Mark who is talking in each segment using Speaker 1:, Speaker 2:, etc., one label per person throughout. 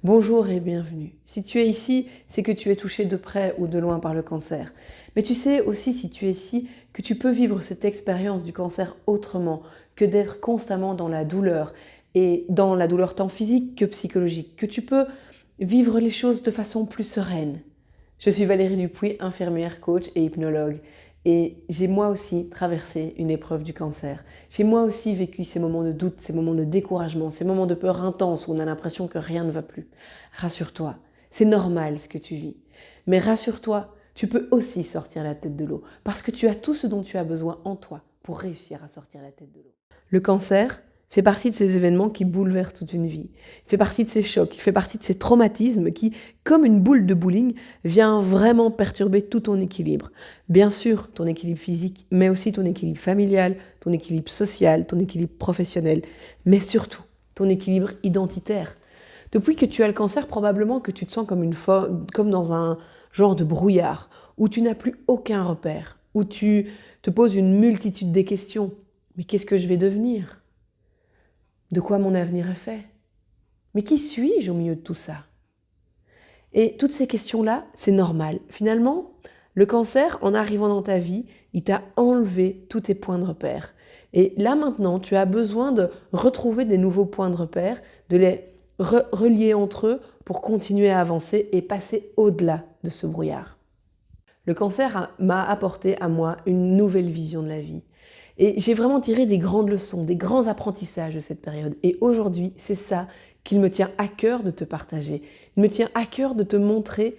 Speaker 1: Bonjour et bienvenue. Si tu es ici, c'est que tu es touché de près ou de loin par le cancer. Mais tu sais aussi, si tu es ici, que tu peux vivre cette expérience du cancer autrement que d'être constamment dans la douleur, et dans la douleur tant physique que psychologique, que tu peux vivre les choses de façon plus sereine. Je suis Valérie Dupuis, infirmière, coach et hypnologue. Et j'ai moi aussi traversé une épreuve du cancer. J'ai moi aussi vécu ces moments de doute, ces moments de découragement, ces moments de peur intense où on a l'impression que rien ne va plus. Rassure-toi, c'est normal ce que tu vis. Mais rassure-toi, tu peux aussi sortir la tête de l'eau parce que tu as tout ce dont tu as besoin en toi pour réussir à sortir la tête de l'eau. Le cancer fait partie de ces événements qui bouleversent toute une vie. Il fait partie de ces chocs, il fait partie de ces traumatismes qui, comme une boule de bowling, vient vraiment perturber tout ton équilibre. Bien sûr, ton équilibre physique, mais aussi ton équilibre familial, ton équilibre social, ton équilibre professionnel, mais surtout ton équilibre identitaire. Depuis que tu as le cancer, probablement que tu te sens comme dans un genre de brouillard, où tu n'as plus aucun repère, où tu te poses une multitude de questions. Mais qu'est-ce que je vais devenir ? De quoi mon avenir est fait ? Mais qui suis-je au milieu de tout ça ? Et toutes ces questions-là, c'est normal. Finalement, le cancer, en arrivant dans ta vie, il t'a enlevé tous tes points de repère. Et là maintenant, tu as besoin de retrouver des nouveaux points de repère, de les relier entre eux pour continuer à avancer et passer au-delà de ce brouillard. Le cancer m'a apporté à moi une nouvelle vision de la vie. Et j'ai vraiment tiré des grandes leçons, des grands apprentissages de cette période. Et aujourd'hui, c'est ça qu'il me tient à cœur de te partager. Il me tient à cœur de te montrer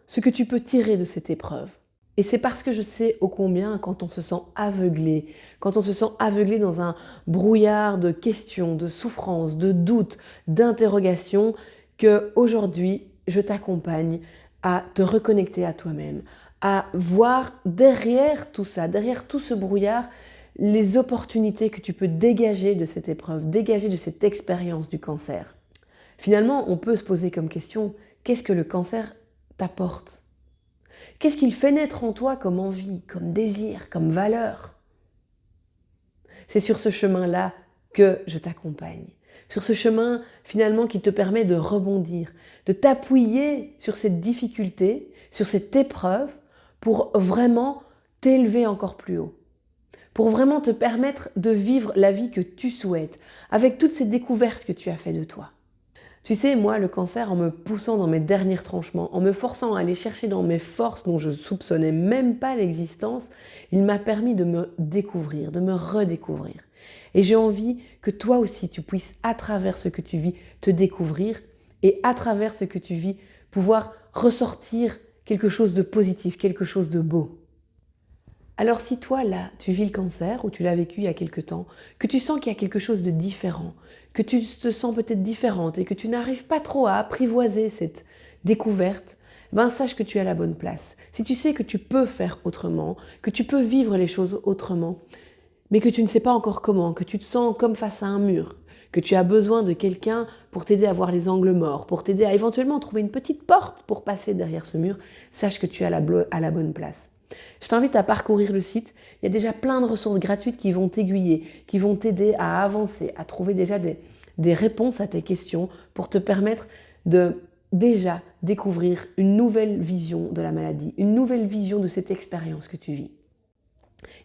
Speaker 1: ce que tu peux tirer de cette épreuve. Et c'est parce que je sais ô combien quand on se sent aveuglé dans un brouillard de questions, de souffrances, de doutes, d'interrogations, qu'aujourd'hui, je t'accompagne à te reconnecter à toi-même, à voir derrière tout ça, derrière tout ce brouillard, les opportunités que tu peux dégager de cette épreuve, dégager de cette expérience du cancer. Finalement, on peut se poser comme question, qu'est-ce que le cancer t'apporte ? Qu'est-ce qu'il fait naître en toi comme envie, comme désir, comme valeur ? C'est sur ce chemin-là que je t'accompagne. Sur ce chemin, finalement, qui te permet de rebondir, de t'appuyer sur cette difficulté, sur cette épreuve, pour vraiment t'élever encore plus haut. Pour vraiment te permettre de vivre la vie que tu souhaites, avec toutes ces découvertes que tu as faites de toi. Tu sais, moi, le cancer, en me poussant dans mes derniers retranchements, en me forçant à aller chercher dans mes forces dont je soupçonnais même pas l'existence, il m'a permis de me découvrir, de me redécouvrir. Et j'ai envie que toi aussi, tu puisses, à travers ce que tu vis, te découvrir et à travers ce que tu vis, pouvoir ressortir quelque chose de positif, quelque chose de beau. Alors si toi, là, tu vis le cancer ou tu l'as vécu il y a quelque temps, que tu sens qu'il y a quelque chose de différent, que tu te sens peut-être différente et que tu n'arrives pas trop à apprivoiser cette découverte, sache que tu es à la bonne place. Si tu sais que tu peux faire autrement, que tu peux vivre les choses autrement, mais que tu ne sais pas encore comment, que tu te sens comme face à un mur, que tu as besoin de quelqu'un pour t'aider à voir les angles morts, pour t'aider à éventuellement trouver une petite porte pour passer derrière ce mur, sache que tu es à la bonne place. Je t'invite à parcourir le site. Il y a déjà plein de ressources gratuites qui vont t'aiguiller, qui vont t'aider à avancer, à trouver déjà des réponses à tes questions pour te permettre de déjà découvrir une nouvelle vision de la maladie, une nouvelle vision de cette expérience que tu vis.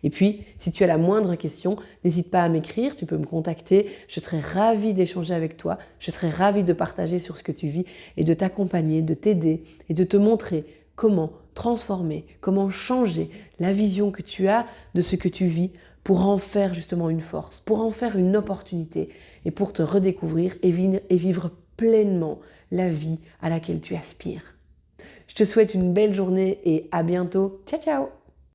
Speaker 1: Et puis, si tu as la moindre question, n'hésite pas à m'écrire, tu peux me contacter, je serai ravie d'échanger avec toi, je serai ravie de partager sur ce que tu vis et de t'accompagner, de t'aider et de te montrer comment transformer, comment changer la vision que tu as de ce que tu vis pour en faire justement une force, pour en faire une opportunité et pour te redécouvrir et vivre pleinement la vie à laquelle tu aspires. Je te souhaite une belle journée et à bientôt. Ciao, ciao!